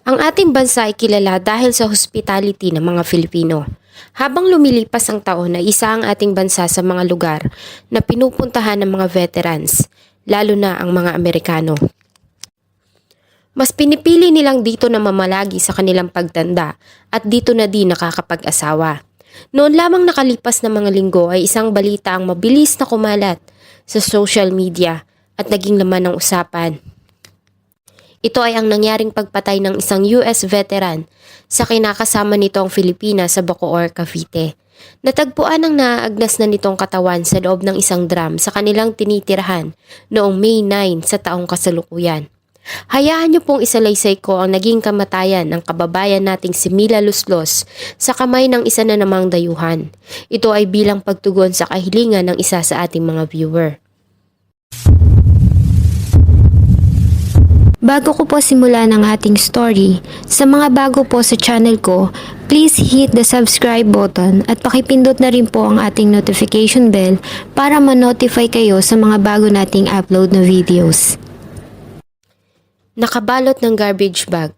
Ang ating bansa ay kilala dahil sa hospitality ng mga Filipino. Habang lumilipas ang taon ay isa ang ating bansa sa mga lugar na pinupuntahan ng mga veterans, lalo na ang mga Amerikano. Mas pinipili nilang dito na mamalagi sa kanilang pagtanda at dito na din nakakapag-asawa. Noon lamang nakalipas na mga linggo ay isang balita ang mabilis na kumalat sa social media at naging laman ng usapan. Ito ay ang nangyaring pagpatay ng isang US veteran sa kinakasama nitong Filipina sa Bacoor, Cavite. Natagpuan ang naaagnas na nitong katawan sa loob ng isang drum sa kanilang tinitirahan noong May 9 sa taong kasalukuyan. Hayaan niyo pong isalaysay ko ang naging kamatayan ng kababayan nating si Mila Luslos sa kamay ng isa na namang dayuhan. Ito ay bilang pagtugon sa kahilingan ng isa sa ating mga viewer. Bago ko po simulan ang ating story, sa mga bago po sa channel ko, please hit the subscribe button at pakipindot na rin po ang ating notification bell para ma-notify kayo sa mga bago nating upload na videos. Nakabalot ng garbage bag,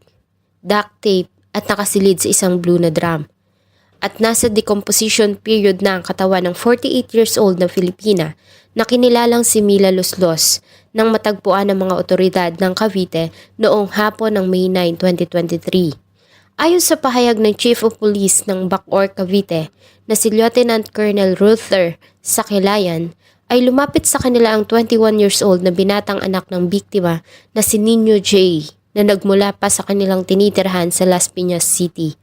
duct tape at nakasilid sa isang blue na drum. At nasa decomposition period na ang katawan ng 48 years old na Filipina na kinilalang si Mila Luslos nang matagpuan ng mga otoridad ng Cavite noong hapon ng May 9, 2023. Ayon sa pahayag ng Chief of Police ng Bacoor, Cavite na si Lieutenant Colonel Ruther Sakilayan, ay lumapit sa kanila ang 21 years old na binatang anak ng biktima na si Nino J na nagmula pa sa kanilang tinitirhan sa Las Piñas City.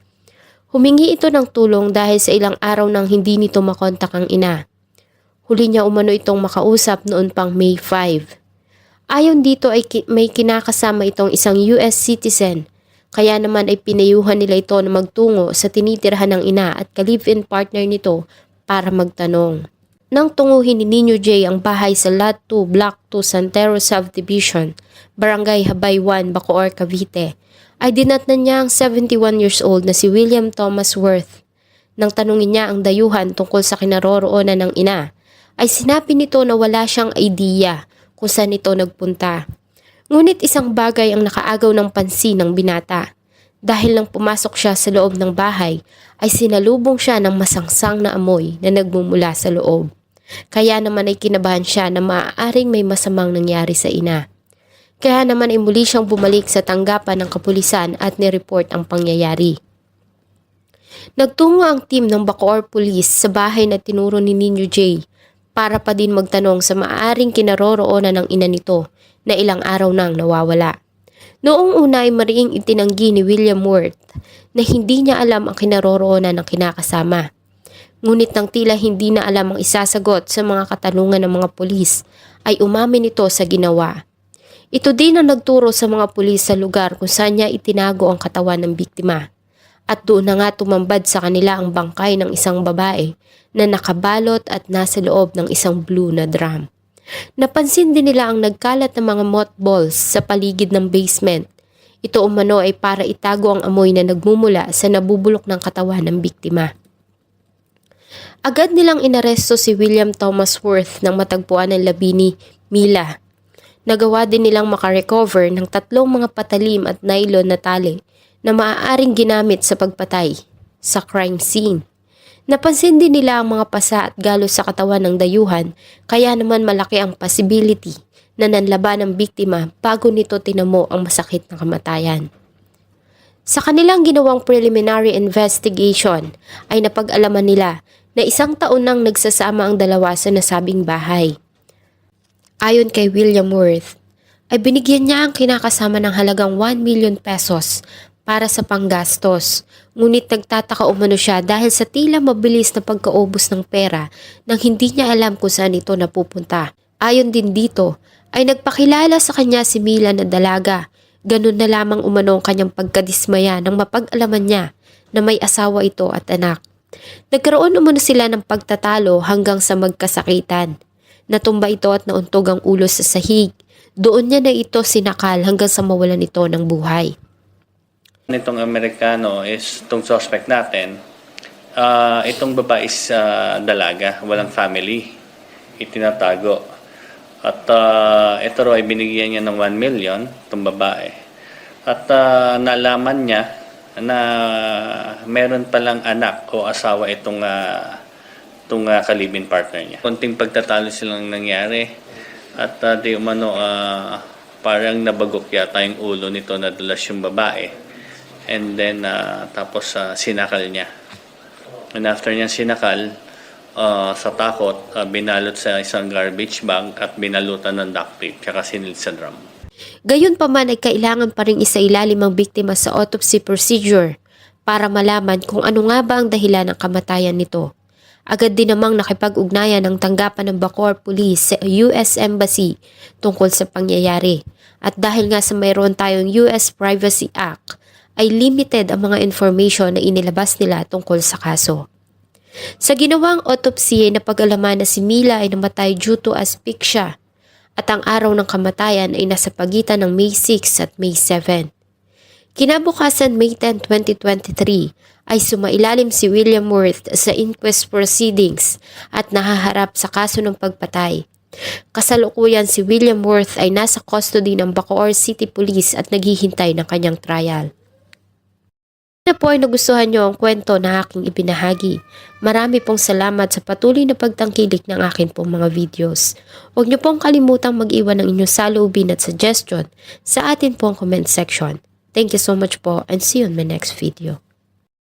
Humingi ito ng tulong dahil sa ilang araw nang hindi nito makontak ang ina. Huli niya umano itong makausap noon pang May 5. Ayon dito ay may kinakasama itong isang US citizen, kaya naman ay pinayuhan nila ito na magtungo sa tinitirhan ng ina at ka-live-in partner nito para magtanong. Nang tunguhin ni Nino J ang bahay sa Lot 2, Block 2, Santero Subdivision, Barangay Habay 1, Bacoor, Cavite, ay dinatnan niya ang 71 years old na si William Thomas Worth. Nang tanungin niya ang dayuhan tungkol sa kinaroroonan ng ina, ay sinabi nito na wala siyang idea kung saan ito nagpunta. Ngunit isang bagay ang nakaagaw ng pansin ng binata. Dahil nang pumasok siya sa loob ng bahay, ay sinalubong siya ng masangsang na amoy na nagmumula sa loob. Kaya naman ay kinabahan siya na maaaring may masamang nangyari sa ina. Kaya naman ay muli siyang bumalik sa tanggapan ng kapulisan at nireport ang pangyayari. Nagtungo ang team ng Bacoor Police sa bahay na tinuro ni Nino J para pa din magtanong sa maaaring kinaroroonan ng ina nito na ilang araw nang nawawala. Noong una ay mariing itinanggi ni William Worth na hindi niya alam ang kinaroroonan ng kinakasama. Ngunit nang tila hindi na alam ang isasagot sa mga katanungan ng mga pulis, ay umamin ito sa ginawa. Ito din ang nagturo sa mga pulis sa lugar kung saan niya itinago ang katawan ng biktima. At doon na nga tumambad sa kanila ang bangkay ng isang babae na nakabalot at nasa loob ng isang blue na drum. Napansin din nila ang nagkalat ng mga mothballs sa paligid ng basement. Ito umano ay para itago ang amoy na nagmumula sa nabubulok ng katawan ng biktima. Agad nilang inaresto si William Thomas Worth nang matagpuan ng labi ni Mila. Nagawa din nilang makarecover ng 3 mga patalim at nylon na tali na maaaring ginamit sa pagpatay sa crime scene. Napansin din nila ang mga pasa at galos sa katawan ng dayuhan, kaya naman malaki ang possibility na nanlaban ng biktima bago nito tinamo ang masakit na kamatayan. Sa kanilang ginawang preliminary investigation ay napag-alaman nila na 1 taon nang nagsasama ang dalawa sa nasabing bahay. Ayon kay William Worth, ay binigyan niya ang kinakasama ng halagang 1 million pesos para sa panggastos. Ngunit nagtataka umano siya dahil sa tila mabilis na pagkaubos ng pera nang hindi niya alam kung saan ito napupunta. Ayon din dito, ay nagpakilala sa kanya si Mila na dalaga. Ganun na lamang umano ang kanyang pagkadismaya nang mapag-alaman niya na may asawa ito at anak. Nagkaroon umano sila ng pagtatalo hanggang sa magkasakitan. Natumba ito at nauntog ang ulo sa sahig. Doon niya na ito sinakal hanggang sa mawalan ito ng buhay. Itong Amerikano is itong suspect natin. Itong babae is dalaga, walang family, itinatago. At ito raw ay binigyan niya ng 1 million, itong babae. At nalaman niya na meron palang anak o asawa itong kalibin partner niya. Konting pagtatalo silang nangyari at di umano parang nabagok yata yung ulo nito, nadulas yung babae. And then tapos sinakal niya. And after niya sinakal, sa takot, binalot sa isang garbage bag at binalutan ng duct tape tsaka sinilid sa drum. Gayunpaman ay kailangan pa rin isailalim ang biktima sa autopsy procedure para malaman kung ano nga ba ang dahilan ng kamatayan nito. Agad din namang nakipag-ugnayan ang tanggapan ng Bacoor Police sa US Embassy tungkol sa pangyayari. At dahil nga sa mayroon tayong US Privacy Act, ay limited ang mga information na inilabas nila tungkol sa kaso. Sa ginawang autopsy ay napag-alaman na si Mila ay namatay due to asphyxia at ang araw ng kamatayan ay nasa pagitan ng May 6 at May 7. Kinabukasan May 10, 2023 ay sumailalim si William Worth sa inquest proceedings at nahaharap sa kaso ng pagpatay. Kasalukuyan si William Worth ay nasa custody ng Bacoor City Police at naghihintay ng kanyang trial. Na po ay nagustuhan nyo ang kwento na aking ibinahagi. Marami pong salamat sa patuloy na pagtangkilik ng akin pong mga videos. Huwag nyo pong kalimutang mag-iwan ng inyong saloobin at suggestion sa atin pong comment section. Thank you so much po and see you on my next video.